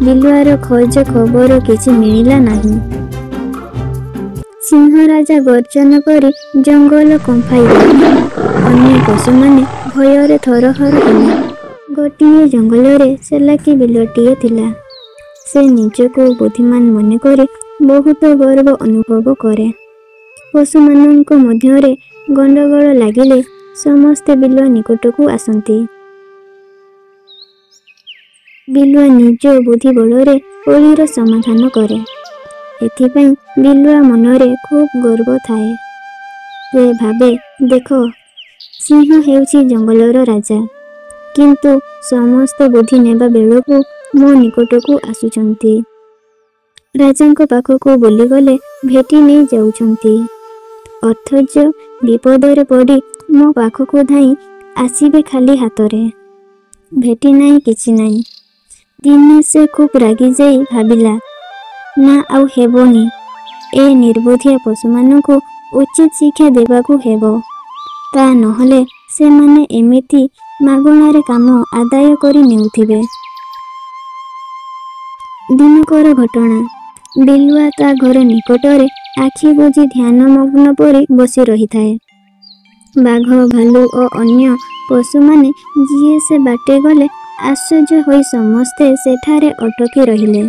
ବିଲୁଆର ଖୋଜ ଖବର କିଛି ମିଳିଲା ନାହିଁ। ସିଂହ ରାଜା ଗର୍ଜନ କରି ଜଙ୍ଗଲ କମ୍ପାଇଲା। ଅନ୍ୟ ପଶୁମାନେ ଭୟରେ ଥରହର ହେଲେ। ଗୋଟିଏ ଜଙ୍ଗଲରେ ସେଲାକି ବିଲୁଆଟିଏ ଥିଲା। ସେ ନିଜକୁ ବୁଦ୍ଧିମାନ ମନେକରି ବହୁତ ଗର୍ବ ଅନୁଭବ କରେ। ପଶୁମାନଙ୍କ ମଧ୍ୟରେ ଗଣ୍ଡଗୋଳ ଲାଗିଲେ ସମସ୍ତେ ବିଲୁଆ ନିକଟକୁ ଆସନ୍ତି। ବିଲୁଆ ନିଜ ବୁଦ୍ଧି ବଳରେ କଳିର ସମାଧାନ କରେ। ଏଥିପାଇଁ ବିଲୁଆ ମନରେ ଖୁବ୍ ଗର୍ବ ଥାଏ। ସେ ଭାବେ, ଦେଖ, ସିଂହ ହେଉଛି ଜଙ୍ଗଲର ରାଜା, କିନ୍ତୁ ସମସ୍ତ ବୁଦ୍ଧି ନେବା ବେଳକୁ ମୋ ନିକଟକୁ ଆସୁଛନ୍ତି। ରାଜାଙ୍କ ପାଖକୁ ବୁଲିଗଲେ ଭେଟି ନେଇ ଯାଉଛନ୍ତି, ଅଥଚ ବିପଦରେ ପଡ଼ି ମୋ ପାଖକୁ ଧାଇଁ ଆସିବେ ଖାଲି ହାତରେ। ଭେଟି ନାହିଁ, କିଛି ନାହିଁ। ଦିନେ ସେ ଖୁବ୍ ରାଗି ଯାଇ ଭାବିଲା, ନା ଆଉ ହେବନି, ଏ ନିର୍ବୁଦ୍ଧିଆ ପଶୁମାନଙ୍କୁ ଉଚିତ ଶିକ୍ଷା ଦେବାକୁ ହେବ। ତା ନହେଲେ ସେମାନେ ଏମିତି ମାଗଣାରେ କାମ ଆଦାୟ କରି ନେଉଥିବେ। ଦିନକର ଘଟଣା। ବିଲୁଆ ତା ଘର ନିକଟରେ ଆଖି ବୁଜି ଧ୍ୟାନମଗ୍ନ ପରି ବସି ରହିଥାଏ। ବାଘ, ଭାଲୁ ଓ ଅନ୍ୟ ପଶୁମାନେ ଯିଏ ସେ ବାଟେ ଗଲେ ଆଶ୍ଚର୍ଯ୍ୟ ହୋଇ ସମସ୍ତେ ସେଠାରେ ଅଟକି ରହିଲେ।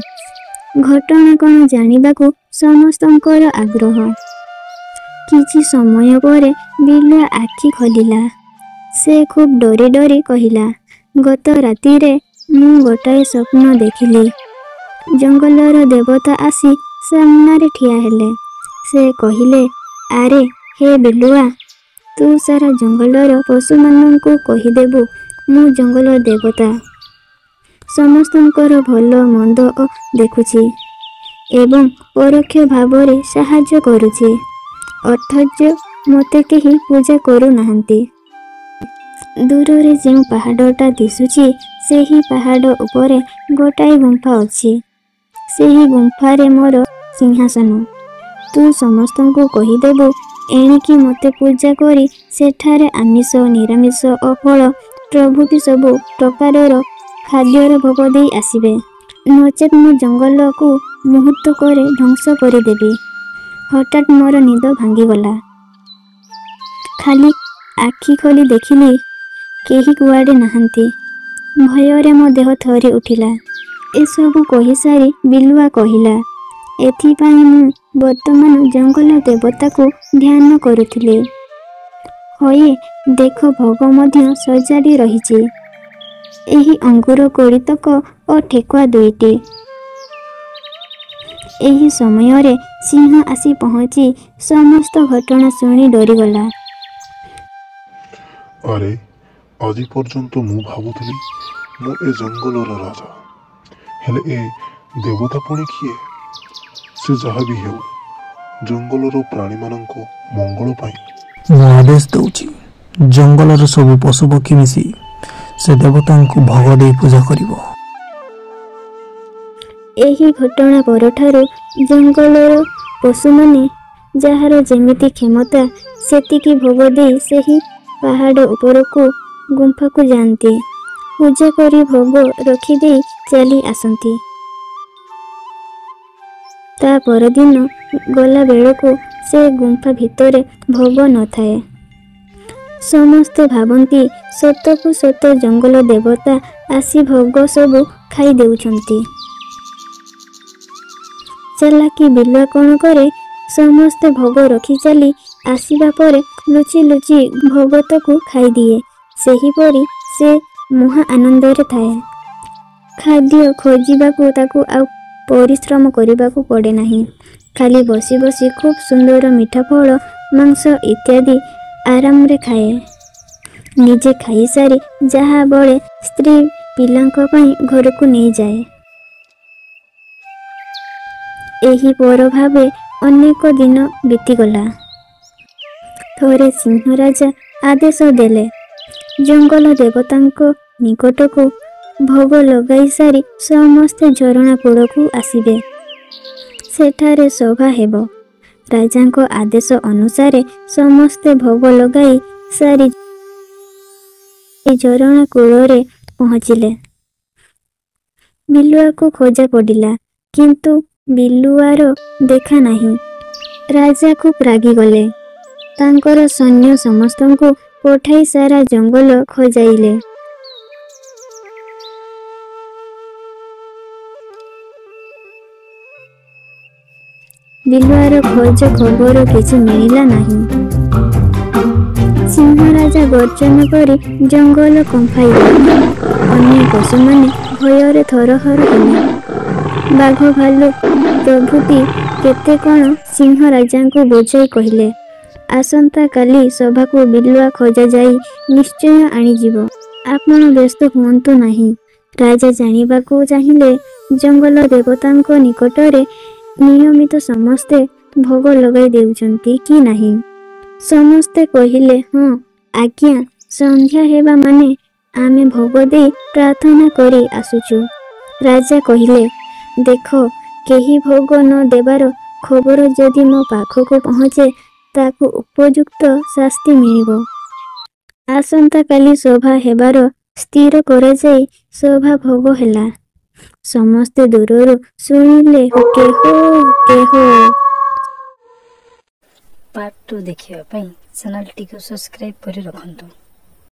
ଘଟଣା କ'ଣ ଜାଣିବାକୁ ସମସ୍ତଙ୍କର ଆଗ୍ରହ। କିଛି ସମୟ ପରେ ବିଲୁଆ ଆଖି ଖୋଲିଲା। ସେ ଖୁବ୍ ଡରି ଡରି କହିଲା, ଗତ ରାତିରେ ମୁଁ ଗୋଟାଏ ସ୍ୱପ୍ନ ଦେଖିଲି। ଜଙ୍ଗଲର ଦେବତା ଆସି ସାମ୍ନାରେ ଠିଆ ହେଲେ। ସେ କହିଲେ, ଆରେ ହେ ବିଲୁଆ, ତୁ ସାରା ଜଙ୍ଗଲର ପଶୁମାନଙ୍କୁ କହିଦେବୁ ମୁଁ ଜଙ୍ଗଲ ଦେବତା। ସମସ୍ତଙ୍କର ଭଲ ମନ୍ଦ ଦେଖୁଛି ଏବଂ ପରୋକ୍ଷ ଭାବରେ ସାହାଯ୍ୟ କରୁଛି, ଅଥଚ ମୋତେ କେହି ପୂଜା କରୁନାହାନ୍ତି। ଦୂରରେ ଯେଉଁ ପାହାଡ଼ଟା ଦିଶୁଛି, ସେହି ପାହାଡ଼ ଉପରେ ଗୋଟାଏ ଗୁମ୍ଫା ଅଛି। ସେହି ଗୁମ୍ଫାରେ ମୋର ସିଂହାସନ। ତୁ ସମସ୍ତଙ୍କୁ କହିଦେବୁ ଏଣିକି ମୋତେ ପୂଜା କରି ସେଠାରେ ଆମିଷ, ନିରାମିଷ ଓ ଫଳ ପ୍ରଭୃତି ସବୁ ପ୍ରକାରର ଖାଦ୍ୟର ଭୋଗ ଦେଇ ଆସିବେ, ନଚେତ୍ ମୁଁ ଜଙ୍ଗଲକୁ ମୁହୂର୍ତ୍ତକରେ ଧ୍ୱଂସ କରିଦେବି। ହଠାତ୍ ମୋର ନିଦ ଭାଙ୍ଗିଗଲା। ଖାଲି ଆଖି ଖୋଲି ଦେଖିଲି କେହି କୁଆଡ଼େ ନାହାନ୍ତି। ଭୟରେ ମୋ ଦେହ ଥରି ଉଠିଲା। ଏସବୁ କହିସାରି ବିଲୁଆ କହିଲା, ଏଥିପାଇଁ ମୁଁ ବର୍ତ୍ତମାନ ଜଙ୍ଗଲ ଦେବତାକୁ ଧ୍ୟାନ କରୁଥିଲି। ହଏ, ଦେଖ, ଭୋଗ ମଧ୍ୟ ସଜାଡ଼ି ରହିଛି। ଏହି ଅଙ୍ଗୁର କୋଳିତକ ଓ ଠେକୁଆ ଦୁଇଟି। ଏହି ସମୟରେ ସିଂହ ଆସି ପହଞ୍ଚି ସମସ୍ତ ଘଟଣା ଶୁଣି ଡରିଗଲା। ଆରେ, ଆଜି ପର୍ଯ୍ୟନ୍ତ ମୁଁ ଭାବୁଥିଲି ମୁଁ ଏ ଜଙ୍ଗଲର ରାଜା, ହେଲେ ଏ ଦେବତା ପୁଣି କିଏ? ସେ ଯାହା ବି ହେଉ, ଜଙ୍ଗଲର ପ୍ରାଣୀମାନଙ୍କ ମଙ୍ଗଳ ପାଇଁ ମୁଁ ଆଦେଶ ଦେଉଛି, ଜଙ୍ଗଲର ସବୁ ପଶୁପକ୍ଷୀ ମିଶି ସେ ଦେବତାଙ୍କୁ ଭୋଗ ଦେଇ ପୂଜା କରିବ। ଏହି ଘଟଣା ପରଠାରୁ ଜଙ୍ଗଲର ପଶୁମାନେ ଯାହାର ଯେମିତି କ୍ଷମତା ସେତିକି ଭୋଗ ଦେଇ ସେହି ପାହାଡ଼ ଉପରକୁ ଗୁମ୍ଫାକୁ ଯାଆନ୍ତି। ପୂଜା କରି ଭୋଗ ରଖିଦେଇ ଚାଲି ଆସନ୍ତି। ତା ପରଦିନ ଗଲା ବେଳକୁ ସେ ଗୁମ୍ଫା ଭିତରେ ଭୋଗ ନଥାଏ। ସମସ୍ତେ ଭାବନ୍ତି ସତକୁ ସତ ଜଙ୍ଗଲ ଦେବତା ଆସି ଭୋଗ ସବୁ ଖାଇ ଦେଉଛନ୍ତି। ଚାଲାକି ବିଲୁଆ କ'ଣ କରେ, ସମସ୍ତେ ଭୋଗ ରଖି ଚାଲି ଆସିବା ପରେ ଲୁଚି ଲୁଚି ଭୋଗତକୁ ଖାଇଦିଏ। ସେହିପରି ସେ ମହା ଆନନ୍ଦରେ ଥାଏ। ଖାଦ୍ୟ ଖୋଜିବାକୁ ତାକୁ ଆଉ ପରିଶ୍ରମ କରିବାକୁ ପଡ଼େ ନାହିଁ। ଖାଲି ବସି ବସି ଖୁବ୍ ସୁନ୍ଦର ମିଠା ଫଳ, ମାଂସ ଇତ୍ୟାଦି ଆରାମରେ ଖାଏ। ନିଜେ ଖାଇସାରି ଯାହା ବଳେ ସ୍ତ୍ରୀ ପିଲାଙ୍କ ପାଇଁ ଘରକୁ ନେଇଯାଏ। ଏହି ପର ଭାବେ ଅନେକ ଦିନ ବିତିଗଲା। ଥରେ ସିଂହ ରାଜା ଆଦେଶ ଦେଲେ, ଜଙ୍ଗଲ ଦେବତାଙ୍କ ନିକଟକୁ ଭୋଗ ଲଗାଇ ସାରି ସମସ୍ତେ ଝରଣା କୂଳକୁ ଆସିବେ। ସେଠାରେ ସଭା ହେବ। ରାଜାଙ୍କ ଆଦେଶ ଅନୁସାରେ ସମସ୍ତେ ଭୋଗ ଲଗାଇ ସାରି ଝରଣା କୂଳରେ ପହଞ୍ଚିଲେ। ବିଲୁଆକୁ ଖୋଜା ପଡ଼ିଲା, କିନ୍ତୁ ବିଲୁଆର ଦେଖା ନାହିଁ। ରାଜା ଖୁବ୍ ରାଗିଗଲେ। ତାଙ୍କର ସୈନ୍ୟ ସମସ୍ତଙ୍କୁ ପଠାଇ ସାରା ଜଙ୍ଗଲ ଖୋଜାଇଲେ। ବିଲୁଆର ଖୋଜ ଖବର କିଛି ମିଳିଲା ନାହିଁ। ସିଂହ ରାଜା ଗର୍ଜନ କରି ଜଙ୍ଗଲ କମ୍ପାଇଲେ। ଅନ୍ୟ ପଶୁମାନେ ଭୟରେ ଥରହର ହେଲେ। ବାଘ, ଭାଲୁ ପ୍ରଭୃତି କେତେ କ'ଣ ସିଂହ ରାଜାଙ୍କୁ ବୁଝାଇ କହିଲେ, ଆସନ୍ତାକାଲି ସଭାକୁ ବିଲୁଆ ଖୋଜାଯାଇ ନିଶ୍ଚୟ ଆଣିଯିବ। ଆପଣ ବ୍ୟସ୍ତ ହୁଅନ୍ତୁ ନାହିଁ। ରାଜା ଜାଣିବାକୁ ଚାହିଁଲେ, ଜଙ୍ଗଲ ଦେବତାଙ୍କ ନିକଟରେ ନିୟମିତ ସମସ୍ତେ ଭୋଗ ଲଗାଇ ଦେଉଛନ୍ତି କି ନାହିଁ। ସମସ୍ତେ କହିଲେ, ହଁ ଆଜ୍ଞା, ସନ୍ଧ୍ୟା ହେବା ମାନେ ଆମେ ଭୋଗ ଦେଇ ପ୍ରାର୍ଥନା କରି ଆସୁଛୁ। ରାଜା କହିଲେ, ଦେଖ, କେହି ଭୋଗ ନ ଦେବାର ଖବର ଯଦି ମୋ ପାଖକୁ ପହଞ୍ଚେ, ତାକୁ ଉପଯୁକ୍ତ ଶାସ୍ତି ମିଳିବ। ଆସନ୍ତାକାଲି ସଭା ହେବାର ସ୍ଥିର କରାଯାଇ ସଭା ଭୋଗ ହେଲା। ସମସ୍ତେ ଦୂରରୁ ଶୁଣିଲେ, ହୁକେ ହୋ, ହୁକେ ହୋ। ପାର୍ଟ 2 ଦେଖିବା ପାଇଁ ଚ୍ୟାନେଲଟିକୁ ସବସ୍କ୍ରାଇବ୍ କରି ରଖନ୍ତୁ।